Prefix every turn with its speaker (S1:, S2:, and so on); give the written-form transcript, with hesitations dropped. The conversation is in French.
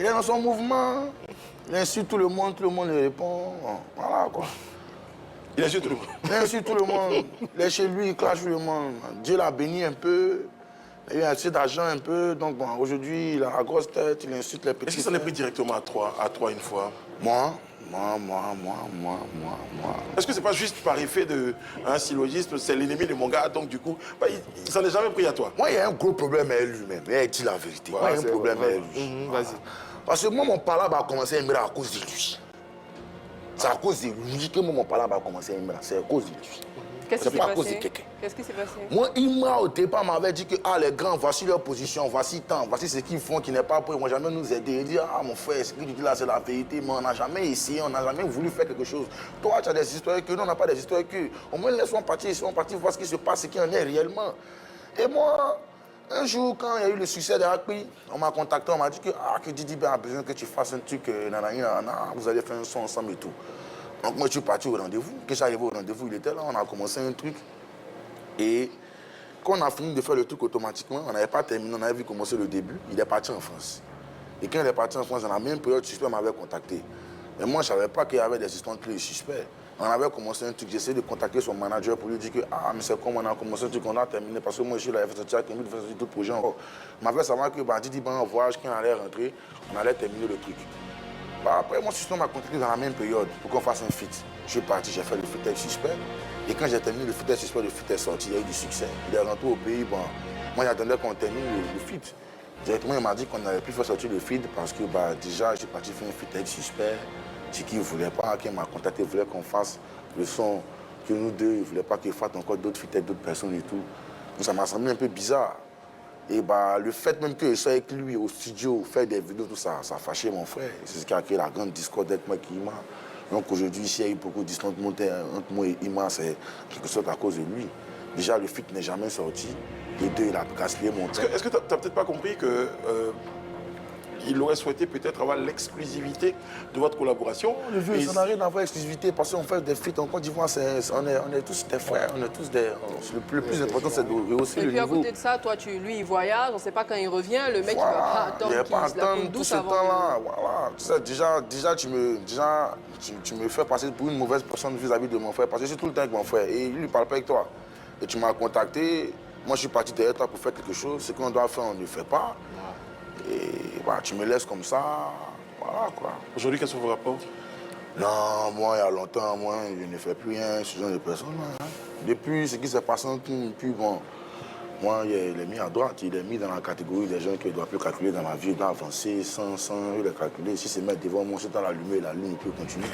S1: Il est dans son mouvement. Il insulte tout le monde lui répond. Voilà quoi.
S2: Il insulte tout le monde.
S1: Il insulte tout le monde. Il est chez lui, il clash tout le monde. Dieu l'a béni un peu. Il a eu assez d'argent un peu. Donc bon, aujourd'hui, il a la grosse tête, il insulte les petits.
S2: Est-ce qu'il s'en est pris directement à toi une fois?
S1: Moi.
S2: Est-ce que c'est pas juste par effet d'un syllogisme, c'est l'ennemi de mon gars, donc du coup, il s'en est jamais pris à toi?
S1: Moi, il y a un gros problème avec lui-même. Il dit la vérité. Moi, il y a un problème avec lui.
S2: Vas-y.
S1: Parce que moi, mon palabre a commencé à aimer à cause de lui. C'est à cause de lui que mon palabre a commencé à aimer. C'est à cause de lui.
S3: Qu'est-ce qui s'est
S1: pas à cause de
S3: passé?
S1: quelqu'un.
S3: Qu'est-ce qui s'est passé?
S1: Moi, Imra, au départ, m'avait dit que les grands, voici leur position, voici tant, voici ce qu'ils font, qui n'est pas pour, ils ne vont jamais nous aider. Il dit, mon frère, ce que tu dis là, c'est la vérité, mais on n'a jamais essayé, on n'a jamais voulu faire quelque chose. Toi, tu as des histoires que nous, on n'a pas des histoires que. Au moins, laisse-moi partir, voir ce qui se passe, ce qui en est réellement. Et moi, un jour, quand il y a eu le succès de Akpi, on m'a contacté, on m'a dit que Didi Ben a besoin que tu fasses un truc, vous allez faire un son ensemble et tout. Donc moi, je suis parti au rendez-vous. Quand j'arrive au rendez-vous, il était là, on a commencé un truc. Et quand on a fini de faire le truc automatiquement, on n'avait pas terminé, on avait vu commencer le début, il est parti en France. Et quand il est parti en France, dans la même période, Suspect m'avait contacté. Mais moi, je ne savais pas qu'il y avait des histoires entre les suspects. On avait commencé un truc, j'essayais de contacter son manager pour lui dire que mais c'est comme on a commencé un truc, on a terminé, parce que moi, je suis là, il fait ça, il fait d'autres projets encore. Il m'avait savoir que Didi Ben en voyage, quand on allait rentrer, on allait terminer le truc. Après, moi, Suspect m'a contacté dans la même période pour qu'on fasse un feat. Je suis parti, j'ai fait le feat avec Suspect. Et quand j'ai terminé le feat avec Suspect, le feat est sorti, il y a eu du succès. Il est rentré au pays, moi j'attendais qu'on termine le feat. Directement, il m'a dit qu'on n'avait plus fait sortir le feat parce que déjà, je suis parti faire un feat avec Suspect. C'est qu'il ne voulait pas, qu'il m'a contacté, il voulait qu'on fasse le son que nous deux, il ne voulait pas qu'il fasse encore d'autres feats avec d'autres personnes et tout. Donc ça m'a semblé un peu bizarre. Et le fait même que je sois avec lui au studio, faire des vidéos, tout ça, ça a fâché mon frère. C'est ce qui a créé la grande discorde avec moi et Ima. Donc aujourd'hui, s'il y a eu beaucoup de distance entre moi et Ima, c'est quelque chose à cause de lui. Déjà, le feat n'est jamais sorti. Les deux, il a gaspillé mon temps.
S2: Est-ce que tu n'as peut-être pas compris que il aurait souhaité peut-être avoir l'exclusivité de votre collaboration?
S1: Le vieux, ça n'a rien à voir avec l'exclusivité parce qu'on fait des feats en Côte d'Ivoire, on est tous des frères, on est tous des. Le plus important, c'est de rehausser le niveau.
S3: Et puis à côté de ça, toi, lui, il voyage, on ne sait pas quand il revient, le mec,
S1: voilà,
S3: il va pas attendre.
S1: Il va pas attendre tout ce temps-là. Voilà. Tu sais, déjà, tu me fais passer pour une mauvaise personne vis-à-vis de mon frère parce que je suis tout le temps avec mon frère et lui, il ne parle pas avec toi. Et tu m'as contacté, moi, je suis parti derrière toi pour faire quelque chose. Ce qu'on doit faire, on ne le fait pas. Et tu me laisses comme ça, voilà quoi.
S2: Aujourd'hui, quels sont vos rapports?
S1: Non, moi, il y a longtemps, je ne fais plus rien ce genre de personnes. Hein. Depuis ce qui s'est passé entre nous, puis moi, il est mis à droite, il est mis dans la catégorie des gens qui ne doivent plus calculer dans ma vie, il doit avancer sans les calculer. Si c'est mettre devant moi, c'est dans la lumière, la lune peut continuer.